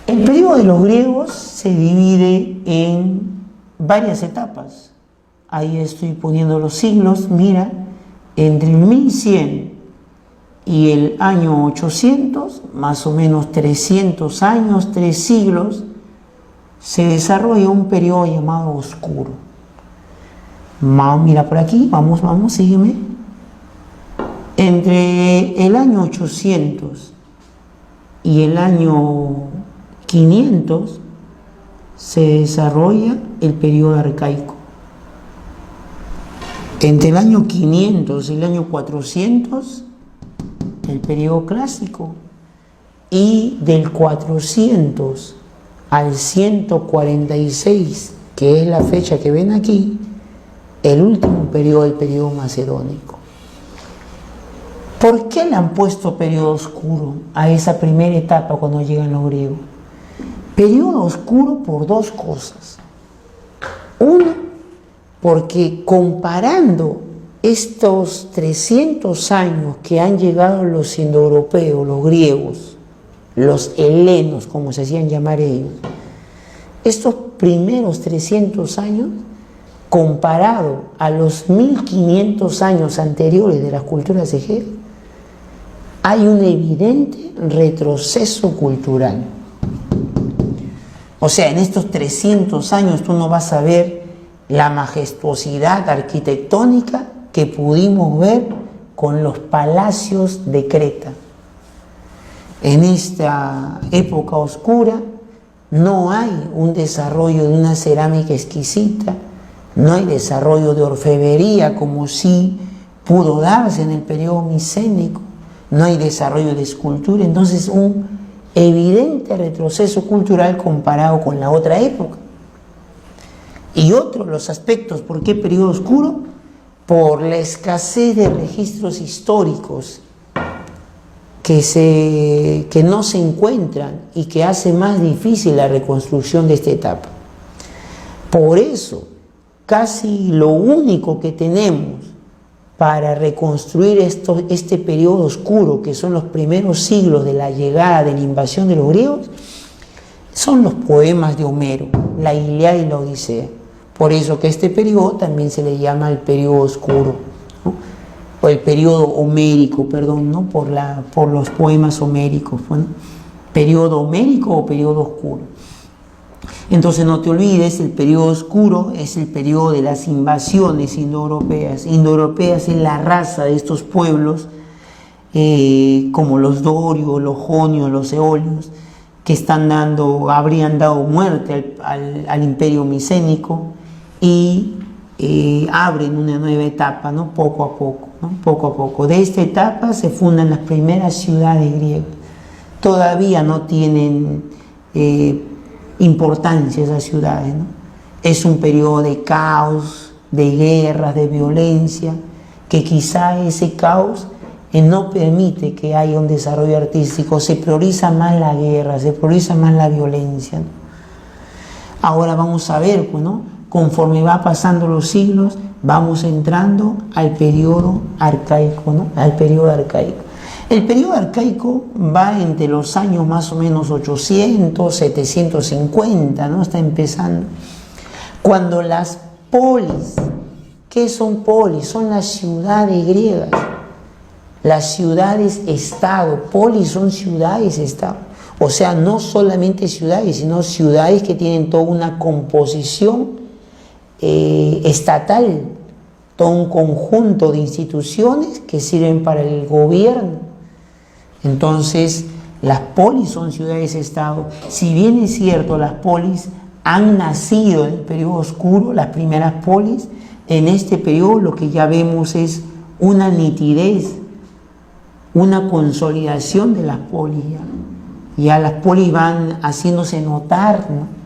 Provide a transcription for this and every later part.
El periodo de los griegos se divide en varias etapas. Ahí estoy poniendo los siglos. Mira, entre el 1100 y el año 800, más o menos 300 años, 3 siglos, se desarrolla un periodo llamado oscuro. Mira por aquí, vamos, sígueme. Entre el año 800 y el año 500 se desarrolla el periodo arcaico. Entre el año 500 y el año 400, el periodo clásico. Y del 400 al 146, que es la fecha que ven aquí, el último periodo, el periodo macedónico. ¿Por qué le han puesto periodo oscuro a esa primera etapa cuando llegan los griegos? Periodo oscuro por dos cosas. Uno, porque comparando estos 300 años que han llegado los indoeuropeos, los griegos, los helenos, como se hacían llamar ellos, estos primeros 300 años, comparado a los 1500 años anteriores de las culturas egéas, hay un evidente retroceso cultural. O sea, en estos 300 años tú no vas a ver la majestuosidad arquitectónica que pudimos ver con los palacios de Creta. En esta época oscura no hay un desarrollo de una cerámica exquisita, no hay desarrollo de orfebrería como sí pudo darse en el periodo micénico, no hay desarrollo de escultura, entonces un evidente retroceso cultural comparado con la otra época. Y otro, los aspectos, ¿por qué periodo oscuro? Por la escasez de registros históricos que no se encuentran y que hace más difícil la reconstrucción de esta etapa. Por eso, casi lo único que tenemos para reconstruir este periodo oscuro, que son los primeros siglos de la llegada, de la invasión de los griegos, son los poemas de Homero, la Ilíada y la Odisea. Por eso que este periodo también se le llama el periodo oscuro, ¿no? O el periodo homérico, perdón, ¿no? por los poemas homéricos, ¿no? Periodo homérico o periodo oscuro. Entonces no te olvides, el periodo oscuro es el periodo de las invasiones indoeuropeas. Indoeuropeas es la raza de estos pueblos, como los dorios, los jonios, los eolios, que habrían dado muerte al imperio micénico y abren una nueva etapa, ¿no? Poco a poco, ¿no? Poco a poco. De esta etapa se fundan las primeras ciudades griegas. Todavía no tienen importancia esas ciudades, ¿no? Es un periodo de caos, de guerras, de violencia, que quizá ese caos no permite que haya un desarrollo artístico, se prioriza más la guerra, se prioriza más la violencia, ¿no? Ahora vamos a ver, pues, ¿no? Conforme va pasando los siglos, vamos entrando al periodo arcaico, ¿no? Al periodo arcaico. El periodo arcaico va entre los años más o menos 800, 750, ¿no? Está empezando. Cuando las polis, ¿qué son polis? Son las ciudades griegas. Las ciudades-estado, polis son ciudades-estado. O sea, no solamente ciudades, sino ciudades que tienen toda una composición estatal, todo un conjunto de instituciones que sirven para el gobierno. Entonces, las polis son ciudades-estado. Si bien es cierto, las polis han nacido en el periodo oscuro, las primeras polis, en este periodo lo que ya vemos es una nitidez, una consolidación de las polis. Ya las polis van haciéndose notar, ¿no?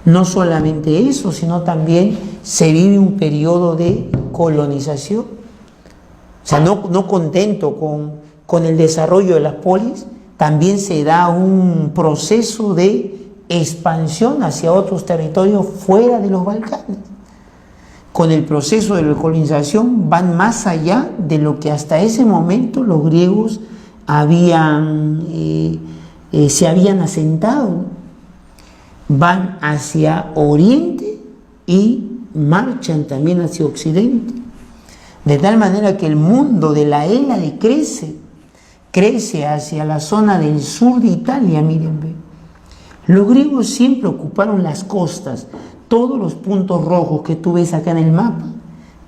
No solamente eso, sino también se vive un periodo de colonización. O sea, no contento con el desarrollo de las polis, también se da un proceso de expansión hacia otros territorios fuera de los Balcanes. Con el proceso de la colonización van más allá de lo que hasta ese momento los griegos habían se habían asentado, ¿no? Van hacia oriente y marchan también hacia occidente, de tal manera que el mundo de la Hélade crece hacia la zona del sur de Italia. Miren, ve. Los griegos siempre ocuparon las costas, todos los puntos rojos que tú ves acá en el mapa,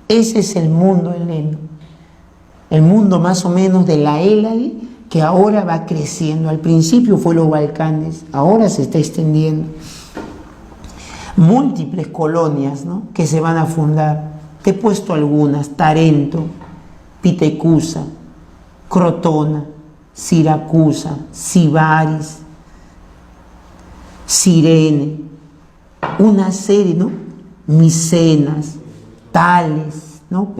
ese es el mundo heleno, el mundo más o menos de la Hélade, que ahora va creciendo. Al principio fue los Balcanes, ahora se está extendiendo. Múltiples colonias, ¿no?, que se van a fundar. Te he puesto algunas: Tarento, Pitecusa, Crotona, Siracusa, Sibaris, Cirene, una serie, ¿no?, Micenas, Tales, ¿no?,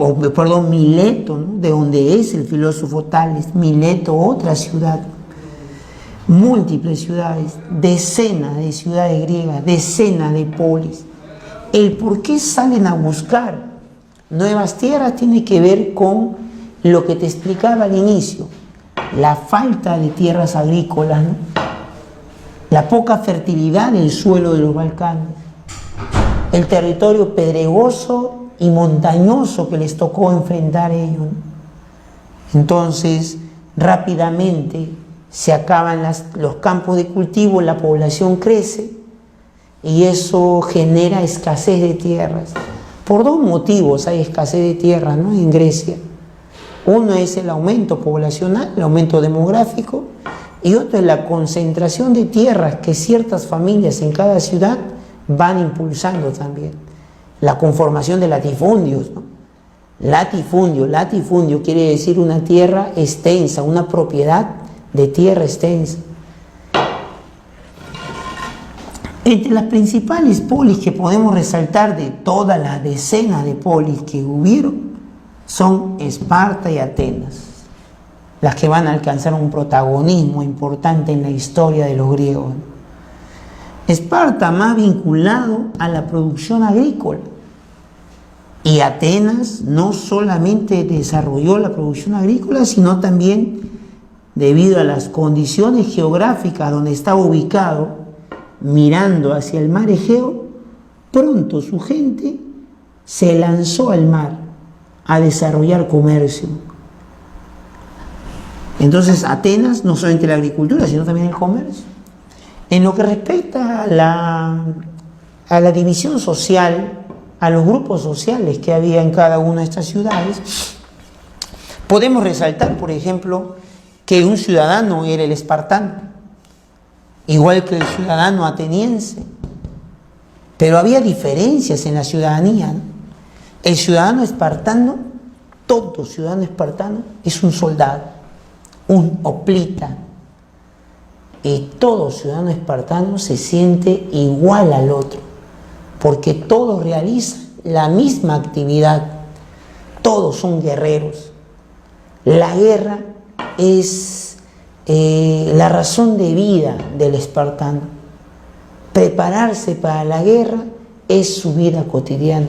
Mileto, ¿no?, de donde es el filósofo Tales. Mileto, otra ciudad. Múltiples ciudades, decenas de ciudades griegas, decenas de polis. El por qué salen a buscar nuevas tierras tiene que ver con lo que te explicaba al inicio: la falta de tierras agrícolas, ¿no?, la poca fertilidad del suelo de los Balcanes, el territorio pedregoso y montañoso que les tocó enfrentar ellos, ¿no? Entonces, rápidamente se acaban los campos de cultivo, la población crece y eso genera escasez de tierras. Por dos motivos hay escasez de tierras, ¿no?, en Grecia. Uno es el aumento poblacional, el aumento demográfico, y otro es la concentración de tierras que ciertas familias en cada ciudad van impulsando también. La conformación de latifundios, ¿no? Latifundio quiere decir una tierra extensa, una propiedad de tierra extensa. Entre las principales polis que podemos resaltar de todas las decenas de polis que hubieron son Esparta y Atenas, las que van a alcanzar un protagonismo importante en la historia de los griegos. Esparta más vinculado a la producción agrícola, y Atenas no solamente desarrolló la producción agrícola, sino también, debido a las condiciones geográficas donde estaba ubicado, mirando hacia el mar Egeo, pronto su gente se lanzó al mar a desarrollar comercio. Entonces Atenas, no solamente la agricultura, sino también el comercio. En lo que respecta a la división social, a los grupos sociales que había en cada una de estas ciudades, podemos resaltar, por ejemplo, que un ciudadano era el espartano, igual que el ciudadano ateniense, pero había diferencias en la ciudadanía, ¿no? El ciudadano espartano, todo ciudadano espartano es un soldado, un hoplita, y todo ciudadano espartano se siente igual al otro, porque todos realizan la misma actividad, todos son guerreros. La guerra es la razón de vida del espartano. Prepararse para la guerra es su vida cotidiana.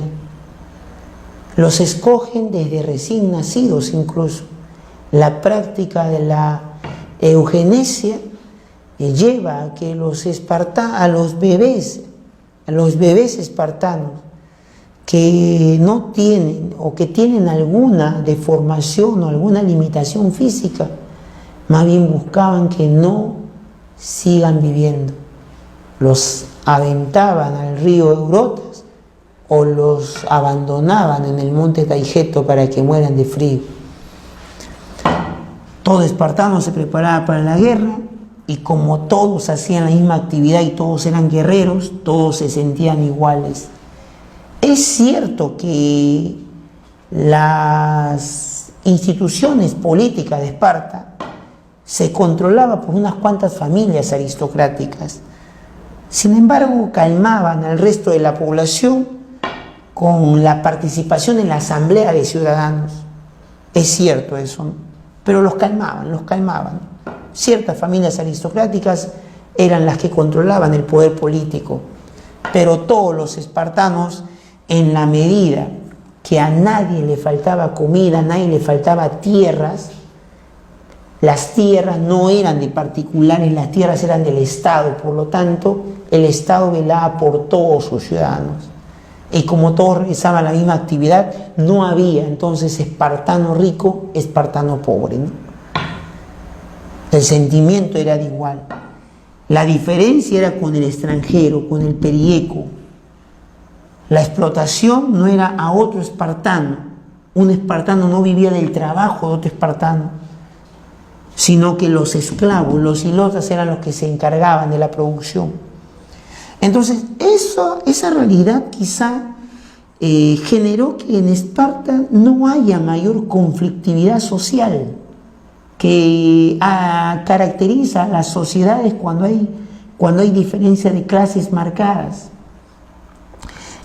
Los escogen desde recién nacidos incluso. La práctica de la eugenesia lleva a que a los bebés espartanos que no tienen o que tienen alguna deformación o alguna limitación física, más bien buscaban que no sigan viviendo. Los aventaban al río Eurotas o los abandonaban en el monte Taigeto para que mueran de frío. Todo espartano se preparaba para la guerra, y como todos hacían la misma actividad y todos eran guerreros, todos se sentían iguales. Es cierto que las instituciones políticas de Esparta se controlaban por unas cuantas familias aristocráticas. Sin embargo, calmaban al resto de la población con la participación en la asamblea de ciudadanos. Es cierto eso, ¿no? Pero los calmaban. Ciertas familias aristocráticas eran las que controlaban el poder político, pero todos los espartanos, en la medida que a nadie le faltaba comida, a nadie le faltaba tierras, Las tierras no eran de particulares, las tierras eran del Estado, por lo tanto, el Estado velaba por todos sus ciudadanos. Y como todos realizaban la misma actividad, no había entonces espartano rico, espartano pobre, ¿no? El sentimiento era de igual. La diferencia era con el extranjero, con el perieco. La explotación no era a otro espartano. Un espartano no vivía del trabajo de otro espartano, sino que los esclavos, los hilotas, eran los que se encargaban de la producción. Entonces, esa realidad quizá generó que en Esparta no haya mayor conflictividad social que caracteriza a las sociedades cuando hay diferencia de clases marcadas.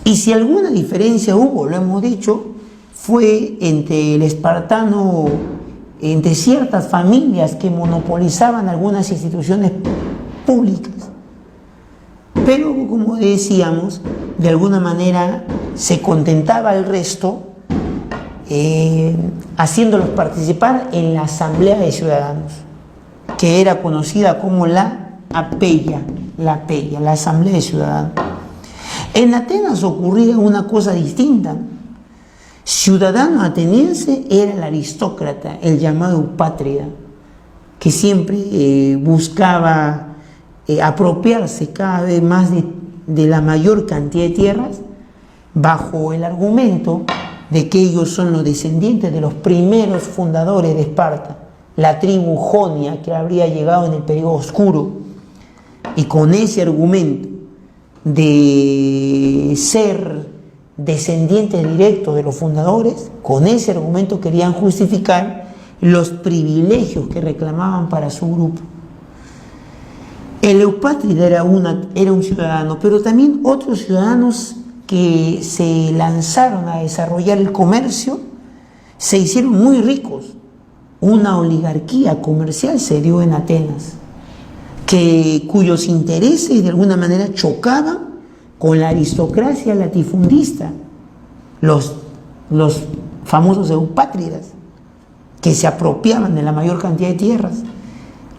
Y si alguna diferencia hubo, lo hemos dicho, fue entre el espartano, entre ciertas familias que monopolizaban algunas instituciones públicas. Pero, como decíamos, de alguna manera se contentaba al resto, haciéndolos participar en la Asamblea de Ciudadanos, que era conocida como la APEIA, la Asamblea de Ciudadanos. En Atenas ocurría una cosa distinta. Ciudadano ateniense era el aristócrata, el llamado eupátrida, que siempre buscaba apropiarse cada vez más de la mayor cantidad de tierras, bajo el argumento de que ellos son los descendientes de los primeros fundadores de Esparta, la tribu jonia que habría llegado en el periodo oscuro, y con ese argumento de ser descendientes directos de los fundadores, con ese argumento querían justificar los privilegios que reclamaban para su grupo. El eupátrida era un ciudadano, pero también otros ciudadanos que se lanzaron a desarrollar el comercio se hicieron muy ricos. Una oligarquía comercial se dio en Atenas, cuyos intereses de alguna manera chocaban con la aristocracia latifundista, los famosos eupátridas, que se apropiaban de la mayor cantidad de tierras.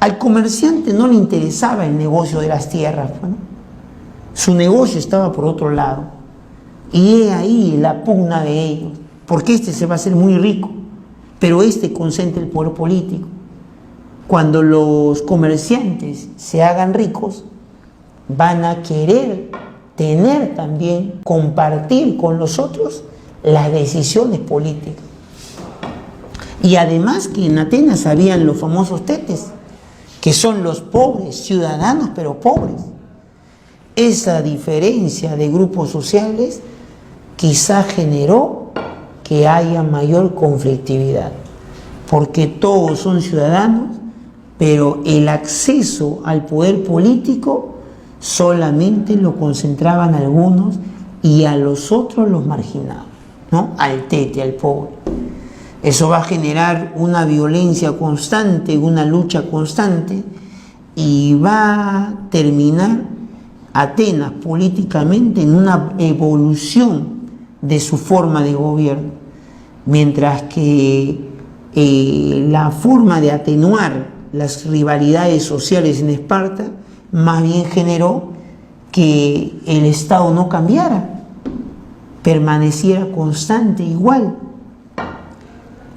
Al comerciante no le interesaba el negocio de las tierras, ¿no? Su negocio estaba por otro lado. Y he ahí la pugna de ellos, porque este se va a hacer muy rico, pero este concentra el poder político. Cuando los comerciantes se hagan ricos, van a querer tener también, compartir con los otros las decisiones políticas. Y además que en Atenas habían los famosos tetes, que son los pobres, ciudadanos pero pobres. Esa diferencia de grupos sociales quizá generó que haya mayor conflictividad, porque todos son ciudadanos, pero el acceso al poder político solamente lo concentraban algunos y a los otros los marginaban, ¿no? Al tete, al pobre. Eso va a generar una violencia constante, una lucha constante, y va a terminar Atenas políticamente en una evolución de su forma de gobierno, mientras que la forma de atenuar las rivalidades sociales en Esparta más bien generó que el Estado no cambiara, permaneciera constante, igual.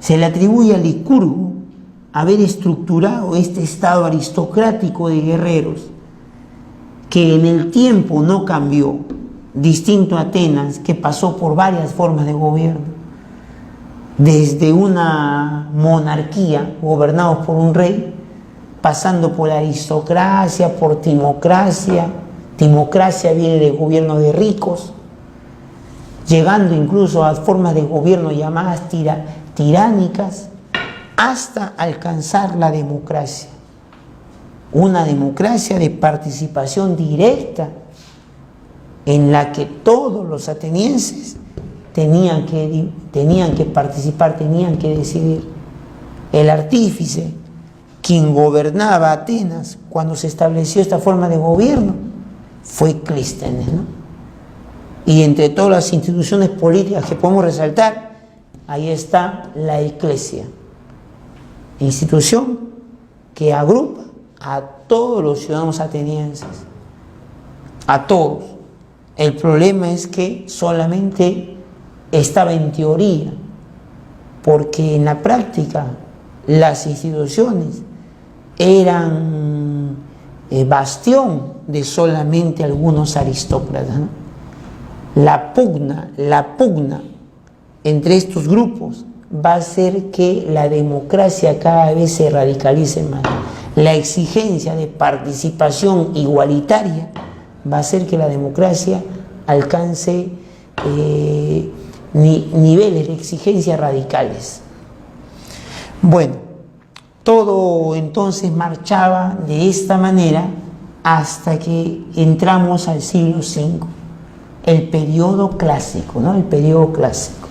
Se le atribuye a Licurgo haber estructurado este Estado aristocrático de guerreros, que en el tiempo no cambió, distinto a Atenas, que pasó por varias formas de gobierno, desde una monarquía gobernados por un rey, pasando por la aristocracia, por timocracia. Timocracia viene del gobierno de ricos, llegando incluso a formas de gobierno llamadas tiránicas, hasta alcanzar la democracia. Una democracia de participación directa, en la que todos los atenienses tenían que participar, tenían que decidir. El artífice, quien gobernaba Atenas cuando se estableció esta forma de gobierno, fue Clístenes, ¿no? Y entre todas las instituciones políticas que podemos resaltar, ahí está la Iglesia, institución que agrupa a todos los ciudadanos atenienses, a todos. El problema es que solamente estaba en teoría, porque en la práctica las instituciones eran bastión de solamente algunos aristócratas, ¿no? La pugna entre estos grupos va a hacer que la democracia cada vez se radicalice más. La exigencia de participación igualitaria va a hacer que la democracia alcance niveles de exigencia radicales. Bueno, todo entonces marchaba de esta manera hasta que entramos al siglo V, el periodo clásico, ¿no? El periodo clásico.